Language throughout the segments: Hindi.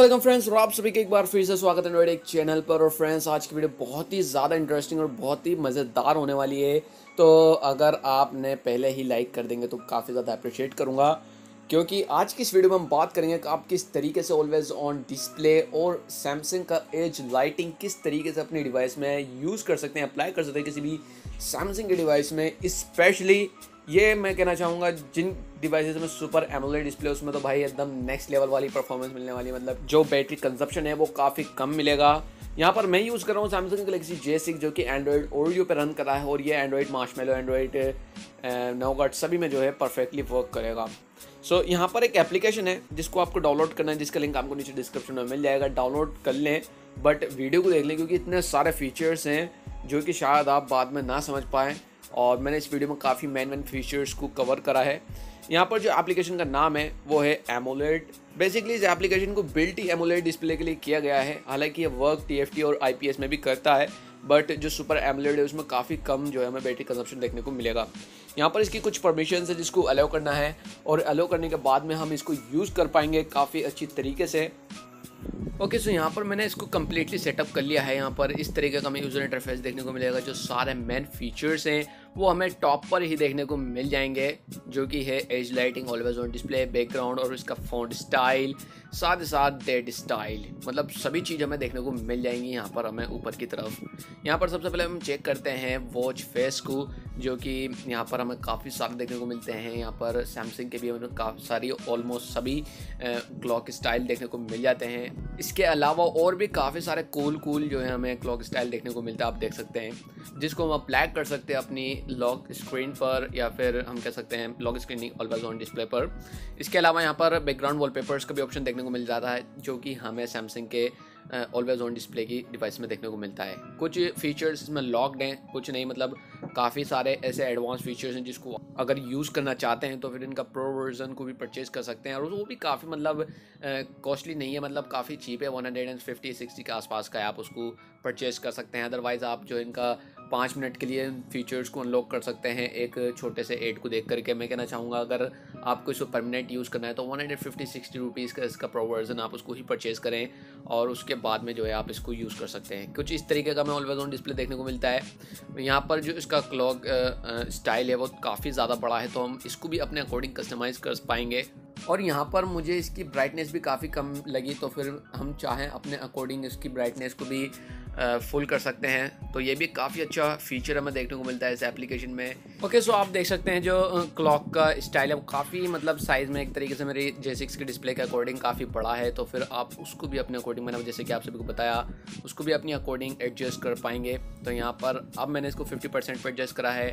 वेलकम फ्रेंड्स, और आप सभी का एक बार फिर से स्वागत है मेरे एक चैनल पर। और फ्रेंड्स, आज की वीडियो बहुत ही ज़्यादा इंटरेस्टिंग और बहुत ही मज़ेदार होने वाली है। तो अगर आपने पहले ही लाइक कर देंगे तो काफ़ी ज़्यादा अप्रिशिएट करूँगा, क्योंकि आज की इस वीडियो में हम बात करेंगे कि आप किस तरीके से ऑलवेज ऑन डिस्प्ले और सैमसंग का एज लाइटिंग किस तरीके से अपनी डिवाइस में यूज़ कर सकते हैं, अप्लाई कर सकते हैं किसी भी सैमसंग की डिवाइस में। स्पेशली ये मैं कहना चाहूँगा जिन डिवाइसेस में सुपर एमोलेड डिस्प्ले, उसमें तो भाई एकदम नेक्स्ट लेवल वाली परफॉर्मेंस मिलने वाली है। मतलब जो बैटरी कंजप्शन है वो काफ़ी कम मिलेगा। यहाँ पर मैं यूज़ कर रहा हूँ सैमसंग गैलेक्सी J6, जो कि एंड्रॉइड ओरियो पे रन कर रहा है, और ये एंड्रॉइड मार्शमेलो, एंड्रॉइड नोगट सभी में जो है परफेक्टली वर्क करेगा। सो यहाँ पर एक एप्लीकेशन है जिसको आपको डाउनलोड करना है, जिसका लिंक आपको नीचे डिस्क्रिप्शन में मिल जाएगा। डाउनलोड कर लें, बट वीडियो को देख लें, क्योंकि इतने सारे फीचर्स हैं जो कि शायद आप बाद में ना समझ पाएँ, और मैंने इस वीडियो में काफ़ी मेन फीचर्स को कवर करा है। यहाँ पर जो एप्लीकेशन का नाम है वो है एमोलेड। बेसिकली इस एप्लीकेशन को बिल्ट ही एमोलेड डिस्प्ले के लिए किया गया है। हालांकि ये वर्क TFT और IPS में भी करता है, बट जो सुपर एमोलेड है उसमें काफ़ी कम जो है हमें बैटरी कंजप्शन देखने को मिलेगा। यहाँ पर इसकी कुछ परमिशन है जिसको अलाउ करना है, और अलाउ करने के बाद में हम इसको यूज़ कर पाएंगे काफ़ी अच्छी तरीके से। ओके, सो यहाँ पर मैंने इसको कम्प्लीटली सेटअप कर लिया है। यहाँ पर इस तरीके का हमें यूज़र इंटरफेस देखने को मिलेगा। जो सारे मेन फीचर्स हैं वो हमें टॉप पर ही देखने को मिल जाएंगे, जो कि है as lighting, always on display, background और इसका फ़ॉन्ट स्टाइल, साथ ही साथ डेट स्टाइल। मतलब सभी चीज़ हमें देखने को मिल जाएंगी यहाँ पर हमें ऊपर की तरफ। यहाँ पर सबसे पहले हम चेक करते हैं वॉच फेस को, जो कि यहाँ पर हमें काफ़ी सारे देखने को मिलते हैं। यहाँ पर सैमसंग के भी हमें काफ़ी सारी ऑलमोस्ट सभी क्लॉक स्टाइल देखने को मिल जाते हैं। इसके अलावा और भी काफ़ी सारे कूल जो है हमें क्लॉक स्टाइल देखने को मिलता है, आप देख सकते हैं, जिसको हम अप्लाई कर सकते हैं अपनी लॉक स्क्रीन पर, या फिर हम कह सकते हैं lock screening always on display पर। इसके अलावा यहाँ पर बैकग्राउंड वॉलपेपर्स का भी ऑप्शन देखने को मिल जाता है, जो कि हमें सैमसंग के ऑलवेज ऑन डिस्प्ले की डिवाइस में देखने को मिलता है। कुछ फीचर्स इसमें लॉक्ड हैं, कुछ नहीं। मतलब काफ़ी सारे ऐसे एडवांस फीचर्स हैं जिसको अगर यूज़ करना चाहते हैं तो फिर इनका प्रो वर्जन को भी परचेज़ कर सकते हैं, और वो भी काफ़ी मतलब कॉस्टली नहीं है, मतलब काफ़ी चीप है। 150-60 के आसपास का है, आप उसको परचेज़ कर सकते हैं। अदरवाइज़ आप जो इनका 5 मिनट के लिए फीचर्स को अनलॉक कर सकते हैं एक छोटे से एड को देख करके। मैं कहना चाहूँगा अगर आपको इसको परमानेंट यूज़ करना है तो 150-60 रुपीज़ का इसका प्रो वर्जन आप उसको ही परचेज़ करें, और उसके बाद में जो है आप इसको यूज़ कर सकते हैं। कुछ इस तरीके का हमें ऑलवेज ऑन डिस्प्ले देखने को मिलता है। यहाँ पर जो इसका क्लॉक स्टाइल है वो काफ़ी ज़्यादा बड़ा है, तो हम इसको भी अपने अकॉर्डिंग कस्टमाइज़ कर पाएंगे। और यहाँ पर मुझे इसकी ब्राइटनेस भी काफ़ी कम लगी, तो फिर हम चाहें अपने अकॉर्डिंग इसकी ब्राइटनेस को भी फुल कर सकते हैं। तो ये भी काफ़ी अच्छा फीचर हमें देखने को मिलता है इस एप्लीकेशन में। ओके, सो आप देख सकते हैं जो क्लॉक का स्टाइल है वो काफ़ी मतलब साइज़ में एक तरीके से मेरी J6 के डिस्प्ले के अकॉर्डिंग काफ़ी बड़ा है, तो फिर आप उसको भी अपने अकॉर्डिंग, मैंने जैसे कि आप सभी को बताया, उसको भी अपनी अकॉर्डिंग एडजस्ट कर पाएंगे। तो यहाँ पर अब मैंने इसको 50% पर एडजस्ट करा है,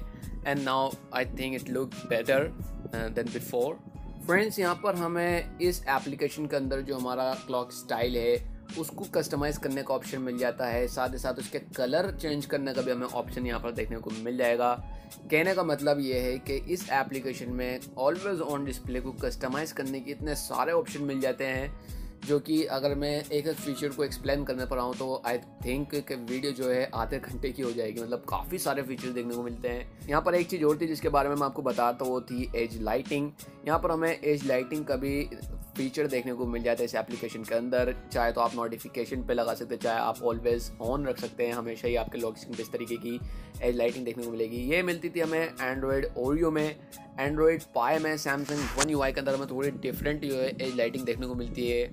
and now I think it look better than before. Friends, यहाँ पर हमें इस एप्लीकेशन के अंदर जो हमारा क्लॉक स्टाइल है उसको कस्टमाइज़ करने का ऑप्शन मिल जाता है, साथ ही साथ उसके कलर चेंज करने का भी हमें ऑप्शन यहाँ पर देखने को मिल जाएगा। कहने का मतलब ये है कि इस एप्लीकेशन में ऑलवेज ऑन डिस्प्ले को कस्टमाइज़ करने के इतने सारे ऑप्शन मिल जाते हैं, जो कि अगर मैं एक फीचर को एक्सप्लेन करने पर आऊँ तो आई थिंक कि वीडियो जो है आधे घंटे की हो जाएगी। मतलब काफ़ी सारे फीचर्स देखने को मिलते हैं। यहाँ पर एक चीज़ और थी जिसके बारे में मैं आपको बताता, वो थी एज लाइटिंग। यहाँ पर हमें एज लाइटिंग का भी फीचर देखने को मिल जाता है इस एप्लीकेशन के अंदर। चाहे तो आप नोटिफिकेशन पे लगा सकते हैं, चाहे आप ऑलवेज ऑन रख सकते हैं, हमेशा ही आपके लॉक स्क्रीन पे इस तरीके की एज लाइटिंग देखने को मिलेगी। ये मिलती थी हमें एंड्रॉइड ओरियो में, एंड्रॉइड पाई में, सैमसंग One UI के अंदर हमें थोड़ी डिफरेंट जो है एज लाइटिंग देखने को मिलती है।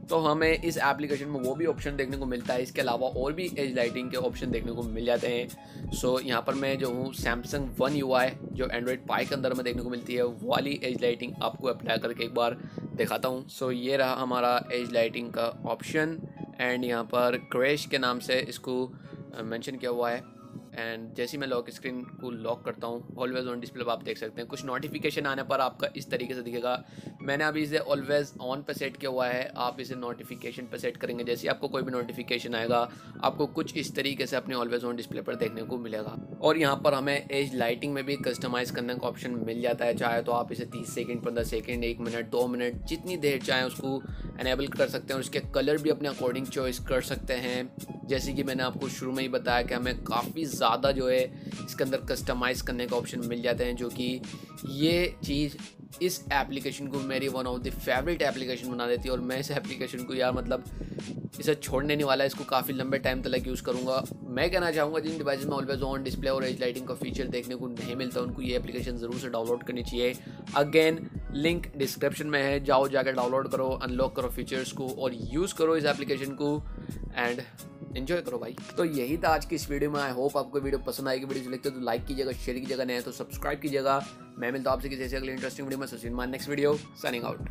तो हमें इस एप्लीकेशन में वो भी ऑप्शन देखने को मिलता है। इसके अलावा और भी एज लाइटिंग के ऑप्शन देखने को मिल जाते हैं। सो यहाँ पर मैं जो हूँ सैमसंग One UI जो एंड्रॉइड पाई के अंदर में देखने को मिलती है, वो वाली एज लाइटिंग आपको अप्लाई करके एक बार दिखाता हूँ। सो ये रहा हमारा एज लाइटिंग का ऑप्शन, एंड यहाँ पर क्रैश के नाम से इसको मेंशन किया हुआ है। एंड जैसे ही मैं लॉक स्क्रीन को लॉक करता हूँ, ऑलवेज ऑन डिस्प्ले पर आप देख सकते हैं कुछ नोटिफिकेशन आने पर आपका इस तरीके से दिखेगा। मैंने अभी इसे ऑलवेज ऑन पे सेट किया हुआ है, आप इसे नोटिफिकेशन पे सेट करेंगे, जैसे ही आपको कोई भी नोटिफिकेशन आएगा आपको कुछ इस तरीके से अपने ऑलवेज ऑन डिस्प्ले पर देखने को मिलेगा। और यहाँ पर हमें एज लाइटिंग में भी कस्टमाइज़ करने का ऑप्शन मिल जाता है। चाहे तो आप इसे 30 सेकेंड, 15 सेकेंड, 1 मिनट, 2 मिनट, जितनी देर चाहें उसको एनेबल कर सकते हैं, और उसके कलर भी अपने अकॉर्डिंग चॉइस कर सकते हैं। जैसे कि मैंने आपको शुरू में ही बताया कि हमें काफ़ी ज़्यादा जो है इसके अंदर कस्टमाइज़ करने का ऑप्शन मिल जाते हैं, जो कि ये चीज़ इस एप्लीकेशन को मेरी one of the favourite application बना देती है। और मैं इस एप्लीकेशन को यार मतलब इसे छोड़ने नहीं वाला, इसको काफ़ी लंबे टाइम तक यूज़ करूँगा। मैं कहना चाहूँगा जिन डिवाइस में ऑलवेज ऑन डिस्प्ले और एज लाइटिंग का फीचर देखने को नहीं मिलता, उनको ये एप्लीकेशन ज़रूर से डाउनलोड करनी चाहिए। अगेन लिंक डिस्क्रिप्शन में है, जाओ जाकर डाउनलोड करो, अनलॉक करो फीचर्स को और यूज़ करो इस एप्लीकेशन को एंड एंजॉय करो भाई। तो यही था आज की इस वीडियो में। आई होप आपको वीडियो पसंद आएगी। वीडियो लगते तो लाइक कीजिएगा, शेयर कीजिएगा, नहीं तो सब्सक्राइब कीजिएगा। मैं मिलता हूं आपसे किसी ऐसे अगले इंटरेस्टिंग वीडियो में। सचिन मान नेक्स्ट वीडियो साइनिंग आउट।